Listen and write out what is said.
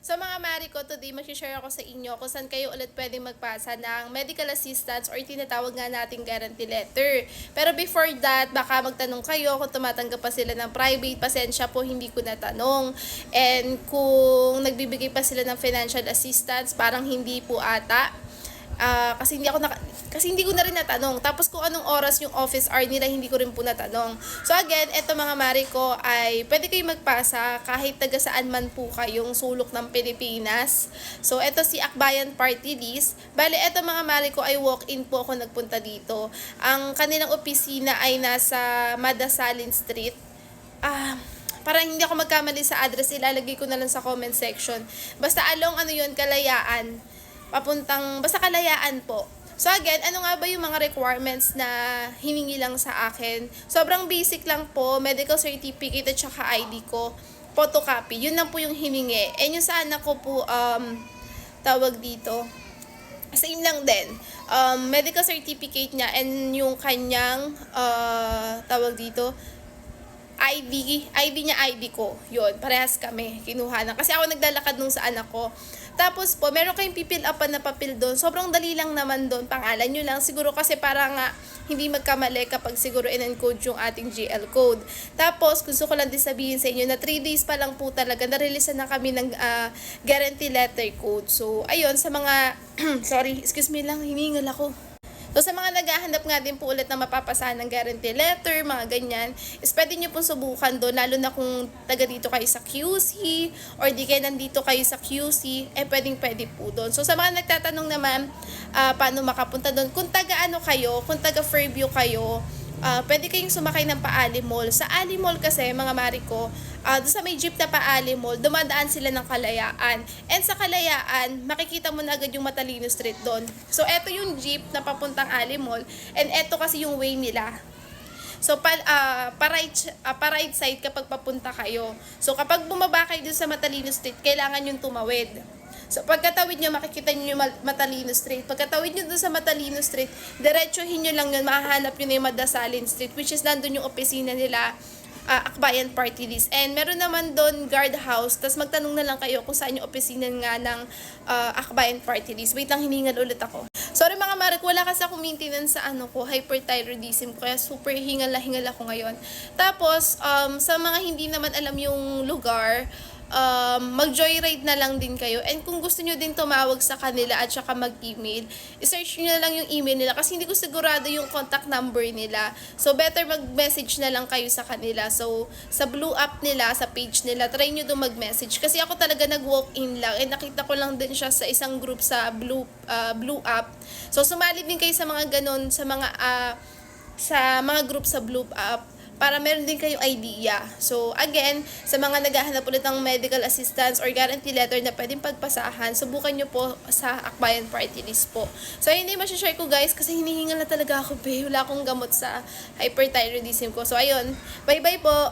So mga mari ko, today mag-share ako sa inyo kung saan kayo ulit pwedeng magpasa ng medical assistance or tinatawag nga nating guarantee letter. Pero before that, baka magtanong kayo kung tumatanggap pa sila ng private, pasensya po, hindi ko natanong. And kung nagbibigay pa sila ng financial assistance, parang hindi po ata. Kasi hindi ko na rin natanong. Tapos kung anong oras yung office hour nila, hindi ko rin po natanong. So again, eto mga mari ko ay pwede kayo magpasa kahit taga saan man po kayong sulok ng Pilipinas. So eto si Akbayan Party List. Bale, eto mga mari ko ay walk-in po ako nagpunta dito. Ang kanilang opisina ay nasa Madasalin Street. Parang hindi ako magkamali sa address, ilalagay ko na lang sa comment section. Basta along Kalayaan, basta Kalayaan po. So again, ano nga ba yung mga requirements na hiningi lang sa akin? Sobrang basic lang po, medical certificate at saka ID ko, photocopy. Yun lang po yung hiningi. And yung sa anak ko po, tawag dito, same lang din. Medical certificate niya and yung kanyang, tawag dito, ID niya, ID ko. Yun, parehas kami, kinuha na. Kasi ako naglalakad nung sa anak ko. Tapos po, meron kayong pipil upan na papel doon. Sobrang dali lang naman doon. Pangalan nyo lang. Siguro kasi para nga hindi magkamali kapag siguro in-encode yung ating GL code. Tapos, gusto ko lang din sabihin sa inyo na 3 days pa lang po talaga, na-release na kami ng guarantee letter code. So, ayun, sa mga, sorry, excuse me lang, hiningal ako. So, sa mga naghahanap nga din po ulit na mapapasahan ng guarantee letter, mga ganyan, is pwede nyo pong subukan doon, lalo na kung taga dito kayo sa QC, or di kayo nandito kayo sa QC, pwede po doon. So, sa mga nagtatanong naman, paano makapunta doon, kung taga kayo, kung taga Fairview kayo, pwede kayong sumakay ng Pa-Ali Mall. Sa Ali Mall kasi, mga mari ko, doon sa may jeep na Pa-Ali Mall, dumadaan sila ng Kalayaan. And sa Kalayaan, makikita mo na agad yung Matalino Street doon. So, eto yung jeep na papuntang Ali Mall. And eto kasi yung way nila. So, pa-right side kapag papunta kayo. So, kapag bumaba kayo dun sa Matalino Street, kailangan yung tumawid. So, pagkatawid nyo, makikita nyo yung Matalino Street. Pagkatawid nyo dun sa Matalino Street, diretsuhin nyo lang yun, mahahanap nyo na yung Madasalin Street, which is nandun yung opisina nila, Akbayan Party List. And meron naman doon guard house, tapos magtanong na lang kayo kung saan yung opisina nga ng Akbayan Party List. Wait lang, hiningal ulit ako. Sorry mga Marek, wala kasi ako maintenance sa hyperthyroidism ko, kaya super hingal ako ngayon. Tapos, sa mga hindi naman alam yung lugar, mag-joyride na lang din kayo. And kung gusto nyo din tumawag sa kanila at saka mag-email, i-search nyo na lang yung email nila kasi hindi ko sigurado yung contact number nila. So, better mag-message na lang kayo sa kanila. So, sa Blue App nila, sa page nila, try nyo doon mag-message. Kasi ako talaga nag-walk-in lang and nakita ko lang din siya sa isang group sa Blue App. So, sumali din kayo sa mga ganun, sa mga group sa Blue App, para meron din kayong idea. So, again, sa mga naghahanap ulit ng medical assistance or guarantee letter na pwedeng pagpasahan, subukan nyo po sa Akbayan Party List po. So, hindi masashare ko guys kasi hinihingal na talaga ako, Wala akong gamot sa hyperthyroidism ko. So, ayun. Bye-bye po!